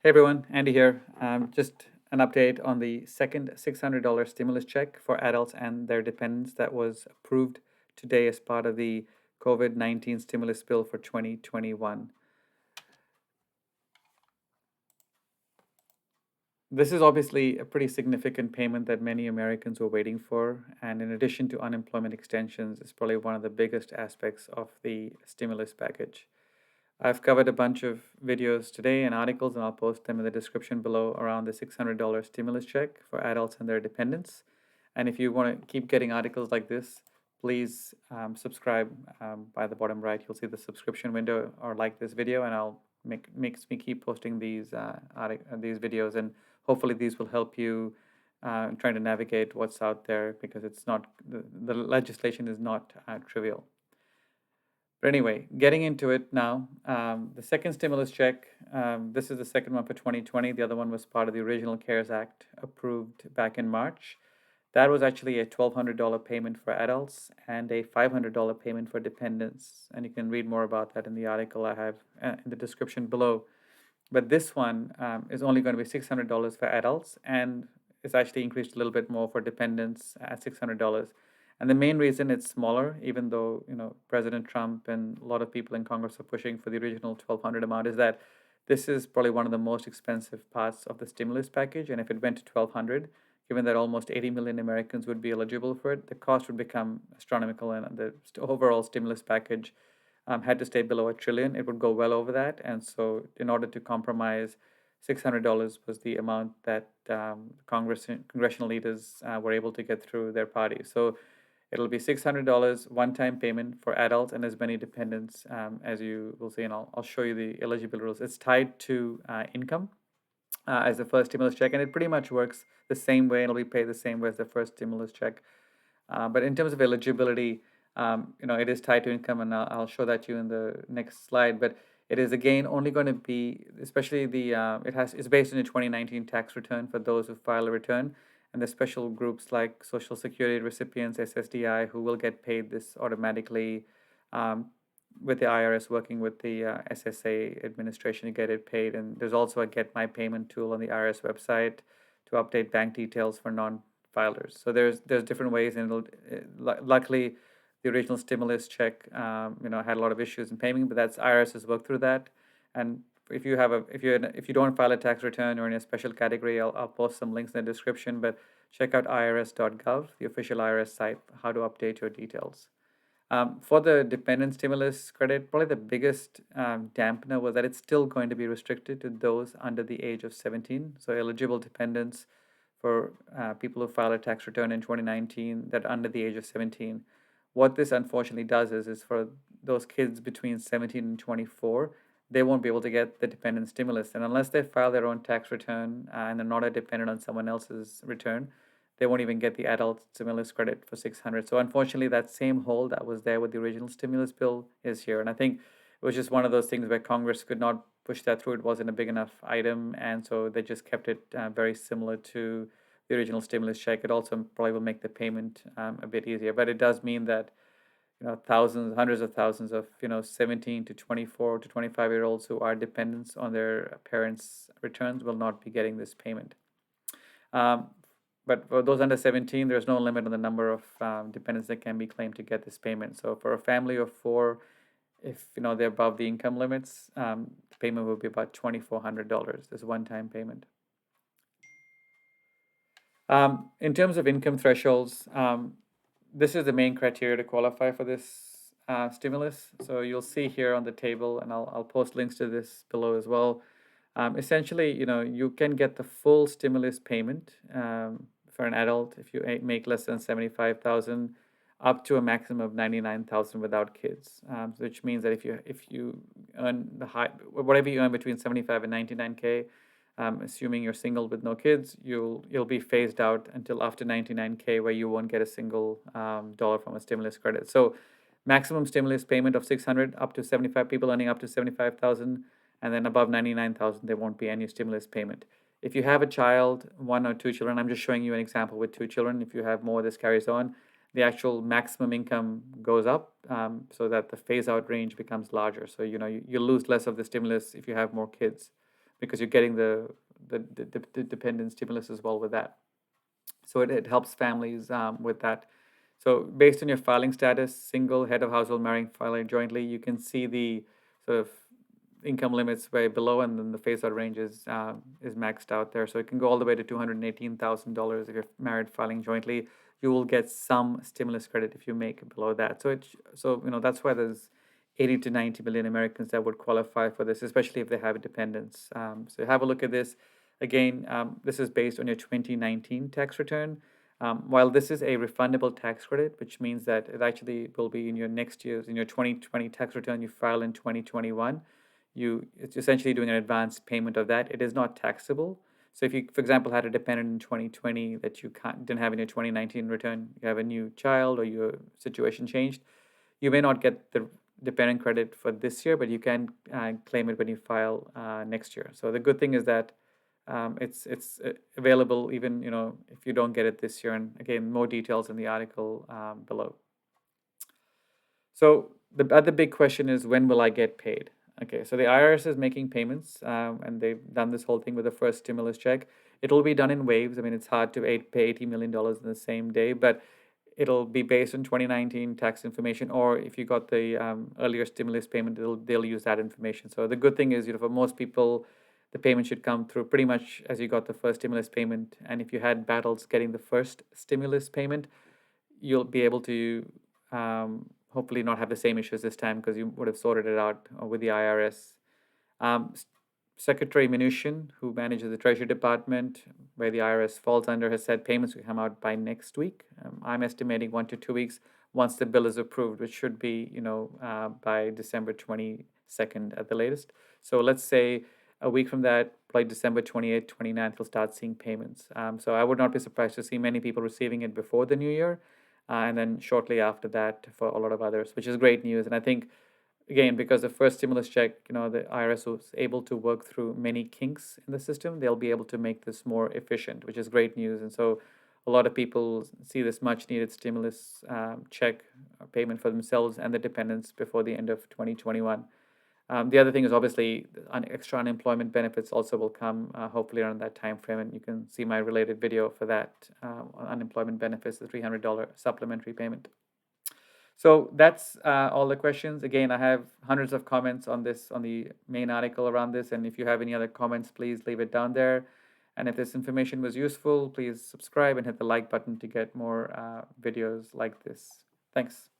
Hey everyone, Andy here. Just an update on the second $600 stimulus check for adults and their dependents that was approved today as part of the COVID-19 stimulus bill for 2021. This is obviously a pretty significant payment that many Americans were waiting for, and in addition to unemployment extensions, it's probably one of the biggest aspects of the stimulus package. I've covered a bunch of videos today and articles, and I'll post them in the description below around the $600 stimulus check for adults and their dependents. And if you want to keep getting articles like this, please subscribe. By the bottom right, you'll see the subscription window, or like this video, and I'll makes me keep posting these videos, and hopefully these will help you trying to navigate what's out there, because it's not the legislation is not trivial. But anyway, getting into it now, the second stimulus check, this is the second one for 2020. The other one was part of the original CARES Act approved back in March. That was actually a $1,200 payment for adults and a $500 payment for dependents. And you can read more about that in the article I have in the description below. But this one is only going to be $600 for adults, and it's actually increased a little bit more for dependents at $600. And the main reason it's smaller, even though President Trump and a lot of people in Congress are pushing for the original 1,200 amount, is that this is probably one of the most expensive parts of the stimulus package. And if it went to 1,200, given that almost 80 million Americans would be eligible for it, the cost would become astronomical, and the overall stimulus package had to stay below $1 trillion. It would go well over that. And so, in order to compromise, $600 was the amount that congressional leaders were able to get through their party. So it'll be $600 one-time payment for adults and as many dependents as you will see, and I'll show you the eligibility rules. It's tied to income as the first stimulus check, and it pretty much works the same way. It'll be paid the same way as the first stimulus check. But in terms of eligibility, it is tied to income, and I'll show that to you in the next slide. But it is again only going to be, especially it's based on a 2019 tax return for those who file a return, and the special groups like Social Security recipients, SSDI, who will get paid this automatically, with the IRS working with the SSA administration to get it paid. And there's also a Get My Payment tool on the IRS website to update bank details for non-filers. So there's different ways, and luckily the original stimulus check had a lot of issues in payment, but that's IRS has worked through that. And if you don't file a tax return or in a special category, I'll post some links in the description, but check out irs.gov, the official IRS site, how to update your details. For the dependent stimulus credit, probably the biggest dampener was that it's still going to be restricted to those under the age of 17. So eligible dependents for people who filed a tax return in 2019 that are under the age of 17. What this unfortunately does is for those kids between 17 and 24, they won't be able to get the dependent stimulus. And unless they file their own tax return and they're not a dependent on someone else's return, they won't even get the adult stimulus credit for 600. So unfortunately, that same hole that was there with the original stimulus bill is here. And I think it was just one of those things where Congress could not push that through. It wasn't a big enough item, and so they just kept it very similar to the original stimulus check. It also probably will make the payment a bit easier, but it does mean that thousands, hundreds of thousands of 17 to 24 to 25-year-olds who are dependents on their parents' returns will not be getting this payment. But for those under 17, there's no limit on the number of dependents that can be claimed to get this payment. So for a family of four, if they're above the income limits, the payment will be about $2,400. This one-time payment. In terms of income thresholds, this is the main criteria to qualify for this stimulus. So you'll see here on the table, and I'll post links to this below as well. Essentially, you can get the full stimulus payment for an adult if you make less than 75,000, up to a maximum of 99,000 without kids. Which means that if you earn whatever you earn between 75 and 99K, assuming you're single with no kids, you'll be phased out until after 99K, where you won't get a single dollar from a stimulus credit. So maximum stimulus payment of 600, up to 75 people earning up to 75,000, and then above 99,000, there won't be any stimulus payment. If you have a child, one or two children, I'm just showing you an example with two children. If you have more, this carries on. The actual maximum income goes up, so that the phase-out range becomes larger. So you lose less of the stimulus if you have more kids, because you're getting the dependent stimulus as well with that. So it helps families with that. So based on your filing status, single, head of household, marrying, filing jointly, you can see the sort of income limits way below, and then the phase out range is maxed out there. So it can go all the way to $218,000 if you're married filing jointly. You will get some stimulus credit if you make below that. So that's why there's 80 to 90 million Americans that would qualify for this, especially if they have dependents. So have a look at this. Again, this is based on your 2019 tax return. While this is a refundable tax credit, which means that it actually will be in your next year's, in your 2020 tax return you file in 2021, it's essentially doing an advanced payment of that. It is not taxable. So if you, for example, had a dependent in 2020 that you didn't have in your 2019 return, you have a new child or your situation changed, you may not get the dependent credit for this year, but you can claim it when you file next year. So the good thing is that it's available even if you don't get it this year. And again, more details in the article below. So the other big question is, when will I get paid? Okay, so the IRS is making payments, and they've done this whole thing with the first stimulus check. It'll be done in waves. I mean, it's hard to pay $80 million in the same day, but it'll be based on 2019 tax information, or if you got the earlier stimulus payment, they'll use that information. So the good thing is, for most people, the payment should come through pretty much as you got the first stimulus payment. And if you had battles getting the first stimulus payment, you'll be able to hopefully not have the same issues this time, because you would have sorted it out with the IRS. Um, Secretary Mnuchin, who manages the Treasury Department, where the IRS falls under, has said payments will come out by next week. I'm estimating 1 to 2 weeks once the bill is approved, which should be, by December 22nd at the latest. So let's say a week from that, like December 28th, 29th, we'll start seeing payments. So I would not be surprised to see many people receiving it before the new year, and then shortly after that for a lot of others, which is great news. And I think, again, because the first stimulus check, the IRS was able to work through many kinks in the system, they'll be able to make this more efficient, which is great news. And so a lot of people see this much needed stimulus check payment for themselves and the dependents before the end of 2021. The other thing is, obviously, extra unemployment benefits also will come hopefully around that time frame, and you can see my related video for that on unemployment benefits, the $300 supplementary payment. So that's all the questions. Again, I have hundreds of comments on this, on the main article around this, and if you have any other comments, please leave it down there. And if this information was useful, please subscribe and hit the like button to get more videos like this. Thanks.